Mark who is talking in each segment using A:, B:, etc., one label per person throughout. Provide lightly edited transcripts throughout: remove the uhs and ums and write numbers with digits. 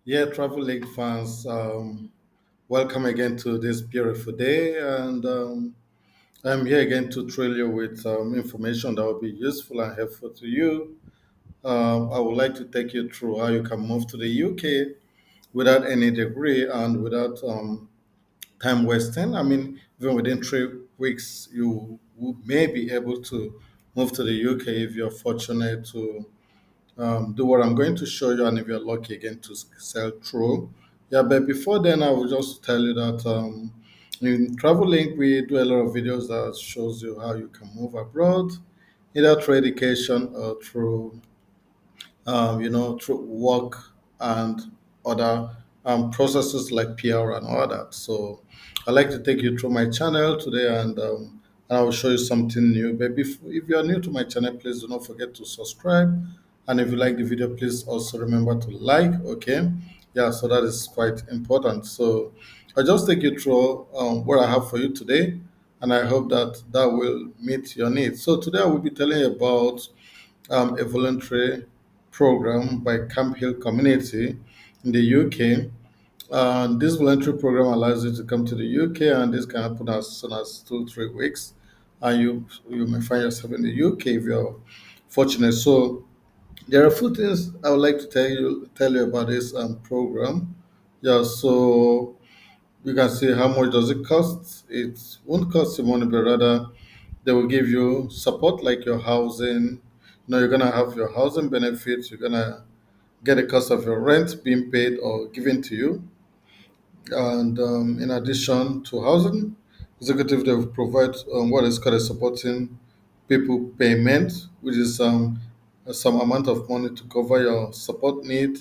A: Yeah, Travel League fans, welcome again to this beautiful day. And I'm here again to thrill you with information that will be useful and helpful to you. I would like to take you through how you can move to the UK without any degree and without time wasting. I mean, even within 3 weeks, may be able to move to the UK if you're fortunate to do what I'm going to show you, and if you're lucky again to sell through. Yeah, but before then, I will just tell you that in TravelLink we do a lot of videos that shows you how you can move abroad, either through education or through through work and other processes like PR and all that. So I'd like to take you through my channel today and I will show you something new. But if you are new to my channel, please do not forget to subscribe. And if you like the video, please also remember to like, okay? Yeah, so that is quite important. So I'll just take you through what I have for you today. And I hope that that will meet your needs. So today I will be telling you about a voluntary program by Camp Hill Community in the UK. This voluntary program allows you to come to the UK, and this can happen as soon as 2 3 weeks. And you may find yourself in the UK if you're fortunate. So there are a few things I would like to tell you about this program. Yeah, so you can see how much does it cost. It won't cost you money, but rather they will give you support like your housing. You're gonna have your housing benefits. You're gonna get the cost of your rent being paid or given to you. And in addition to housing, executive they will provide what is called a supporting people payment, which is some amount of money to cover your support need,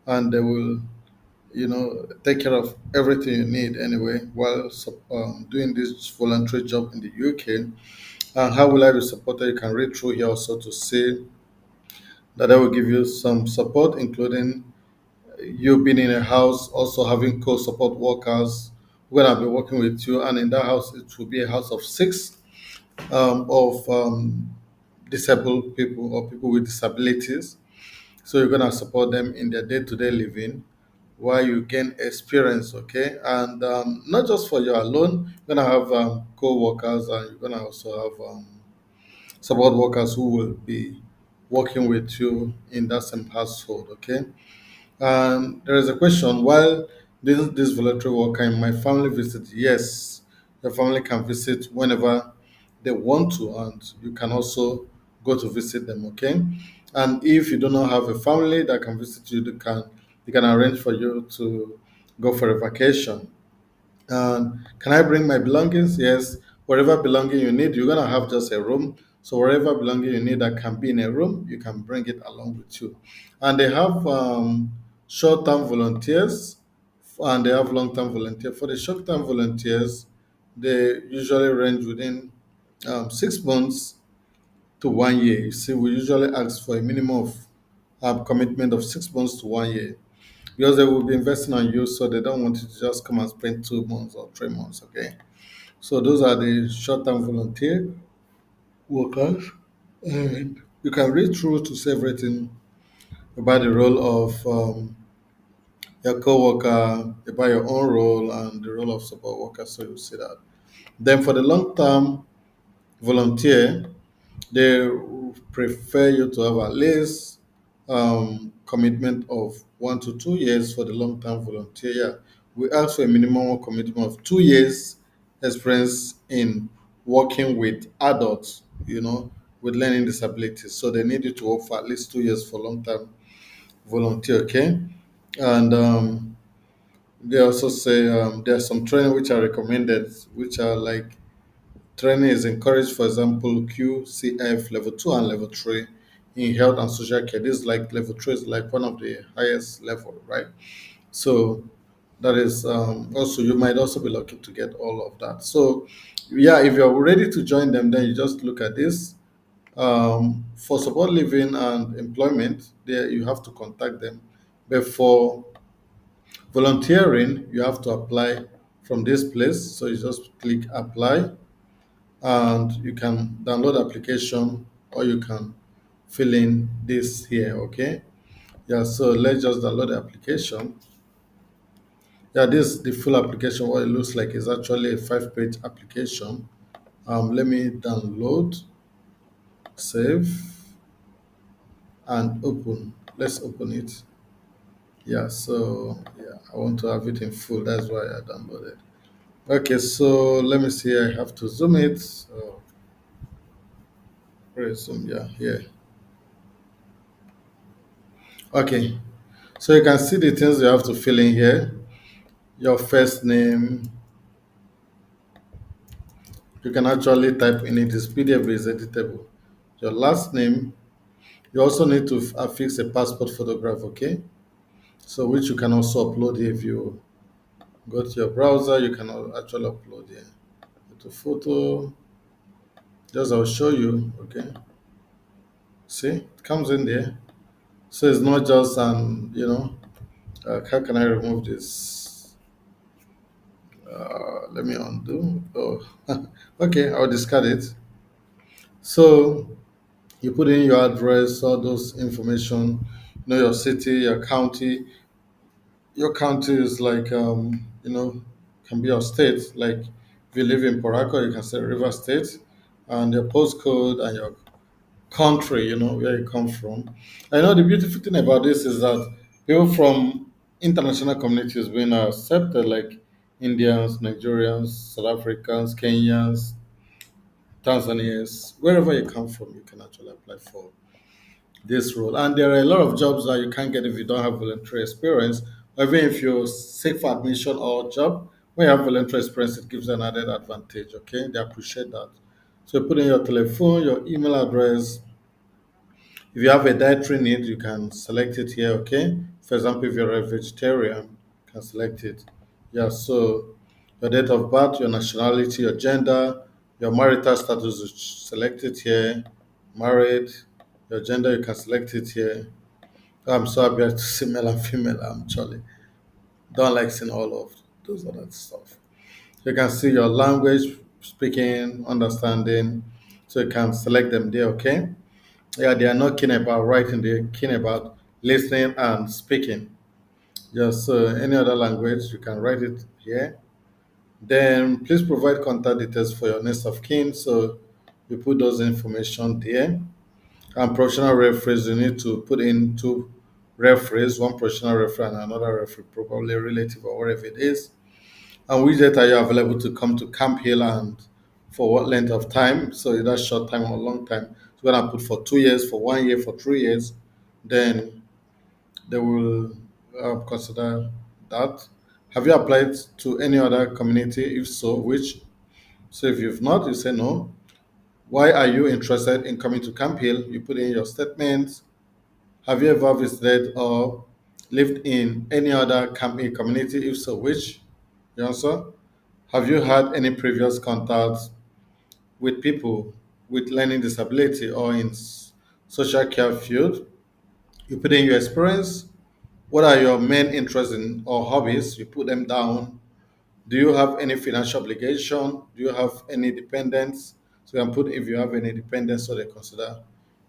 A: and they will take care of everything you need anyway while doing this voluntary job in the UK. And how will I be supported? You can read through here also to see that I will give you some support, including you being in a house, also having co-support workers who will be working with you. And in that house, it will be a house of six of disabled people or people with disabilities. So you're gonna support them in their day-to-day living while you gain experience, okay? And not just for you alone, you're gonna have co-workers, and you're gonna also have support workers who will be working with you in that same household. Okay. There is a question: while this voluntary work, can my family visit? Yes, your family can visit whenever they want to, and you can also go to visit them. Okay. And if you do not have a family that can visit you, they can arrange for you to go for a vacation. Can I bring my belongings? Yes. Whatever belonging you need, you're gonna have just a room. So whatever belonging you need that can be in a room, you can bring it along with you. And they have short-term volunteers and they have long-term volunteers. For the short-term volunteers, they usually range within 6 months to 1 year. You see, we usually ask for a minimum of commitment of 6 months to 1 year because they will be investing on you, so they don't want you to just come and spend 2 months or 3 months. Okay, so those are the short-term volunteer workers, and you can read through to see everything about the role of your co-worker, about your own role, and the role of support worker. So you see that. Then for the long-term volunteer, they prefer you to have at least commitment of 1 to 2 years for the long-term volunteer. Yeah. We ask for a minimum commitment of 2 years experience in working with adults, with learning disabilities. So they need you to work for at least 2 years for long-term volunteer. Okay, and they also say there's some training which are recommended, which are like training is encouraged, for example, QCF level 2 and level 3 in health and social care. This is like level 3 is like one of the highest level, right? So that is also, you might also be lucky to get all of that. So yeah, if you're ready to join them, then you just look at this. For support living and employment, there you have to contact them. But for volunteering, you have to apply from this place. So you just click apply and you can download the application or you can fill in this here. Okay, Yeah, so let's just download the application. Yeah, this the full application. What it looks like is actually a five-page application. Let me download, save, and open. Let's open it. Yeah, so yeah, I want to have it in full. That's why I downloaded. Okay, so let me see. I have to zoom it. So, where is zoom? Yeah, here. Okay, so you can see the things you have to fill in here. Your first name, you can actually type in it. This PDF is editable. Your last name, you also need to affix a passport photograph, okay? So which you can also upload here. If you go to your browser, you can actually upload here. Go to photo, just I'll show you, okay? See, it comes in there. So it's not just how can I remove this? Let me undo. Oh, okay, I'll discard it. So you put in your address, all those information, your city, your county. Your county is like, can be your state. Like if you live in Porako, you can say River State, and your postcode and your country, where you come from. I know the beautiful thing about this is that people from international communities being accepted, like Indians, Nigerians, South Africans, Kenyans, Tanzanians, wherever you come from, you can actually apply for this role. And there are a lot of jobs that you can't get if you don't have voluntary experience. Or even if you seek for admission or job, when you have voluntary experience, it gives you an added advantage. Okay, they appreciate that. So you put in your telephone, your email address. If you have a dietary need, you can select it here. Okay, for example, if you're a vegetarian, you can select it. Yeah. So your date of birth, your nationality, your gender, your marital status, you select it here. Married, your gender, you can select it here. I'm so happy to see male and female. I'm actually don't like seeing all of those other stuff. You can see your language, speaking, understanding. So you can select them there, okay? Yeah, they are not keen about writing, they're keen about listening and speaking. Just any other language, you can write it here. Then please provide contact details for your next of kin. So you put those information there. And professional referees, you need to put in two referees, one professional referee and another referee, probably relative or whatever it is. And which date are you available to come to Camp Hill and for what length of time? So either short time or long time. So when I put for 2 years, for 1 year, for 3 years, then they will consider that. Have you applied to any other community? If so, which? So if you've not, you say no. Why are you interested in coming to Camp Hill? You put in your statement. Have you ever visited or lived in any other camping community? If so, which? You answer. Have you had any previous contacts with people with learning disability or in social care field? You put in your experience. What are your main interests in or hobbies? You put them down. Do you have any financial obligation? Do you have any dependents? So you can put if you have any dependents, so they consider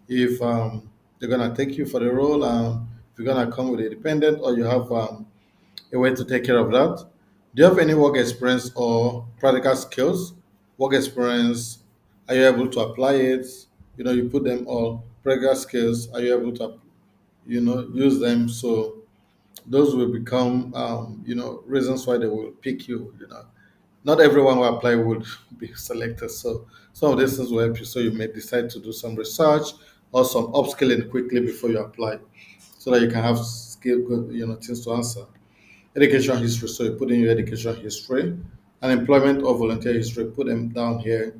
A: if they're gonna take you for the role. If you're gonna come with a dependent, or you have a way to take care of that. Do you have any work experience or practical skills? Work experience, are you able to apply it? You put them all. Practical skills, are you able to, use them? So those will become, reasons why they will pick you. Not everyone who apply would be selected. So some of these things will help you. So you may decide to do some research or some upskilling quickly before you apply, so that you can have skill, things to answer. Education history. So you put in your education history, unemployment or volunteer history. Put them down here.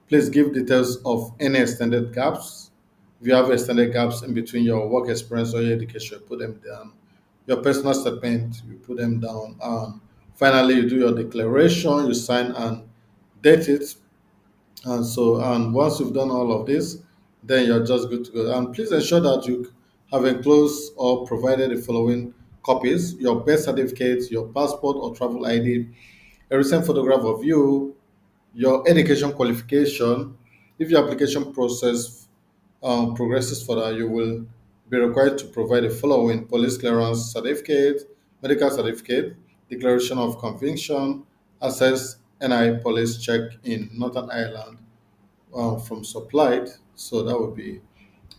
A: Please give details of any extended gaps. If you have extended gaps in between your work experience or your education, put them down. Your personal statement, you put them down. And finally, you do your declaration, you sign and date it. And once you've done all of this, then you're just good to go. And please ensure that you have enclosed or provided the following copies: your birth certificate, your passport or travel ID, a recent photograph of you, your education qualification. If your application process progresses further, you will be required to provide the following: police clearance certificate, medical certificate, declaration of conviction, access NI police check in Northern Ireland from supplied. So that would be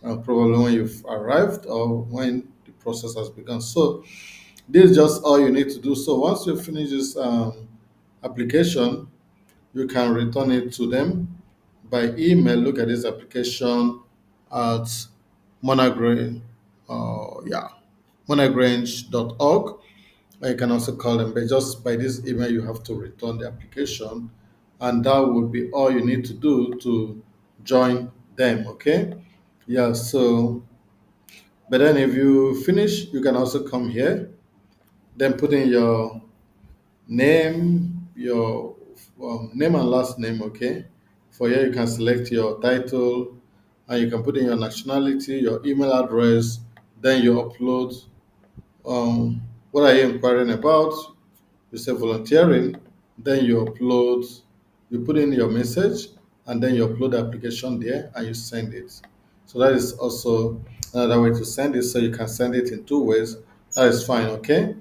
A: probably when you've arrived or when the process has begun. So this is just all you need to do. So once you finish this application, you can return it to them by email. Look at this application at monagrange, yeah, monagrange.org. Or you can also call them, but just by this email, you have to return the application, and that would be all you need to do to join them. Okay, yeah. So, but then if you finish, you can also come here, then put in your name, your name and last name. Okay, for here you can select your title, and you can put in your nationality, your email address, then you upload what are you inquiring about. You say volunteering, then you upload, you put in your message, and then you upload the application there and you send it. So that is also another way to send it. So you can send it in two ways. That is fine, okay?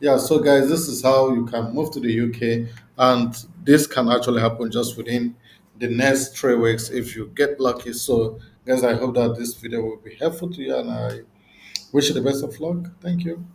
A: Yeah, so guys, this is how you can move to the UK, and this can actually happen just within the next 3 weeks if you get lucky. So, guys, I hope that this video will be helpful to you, and I wish you the best of luck. Thank you.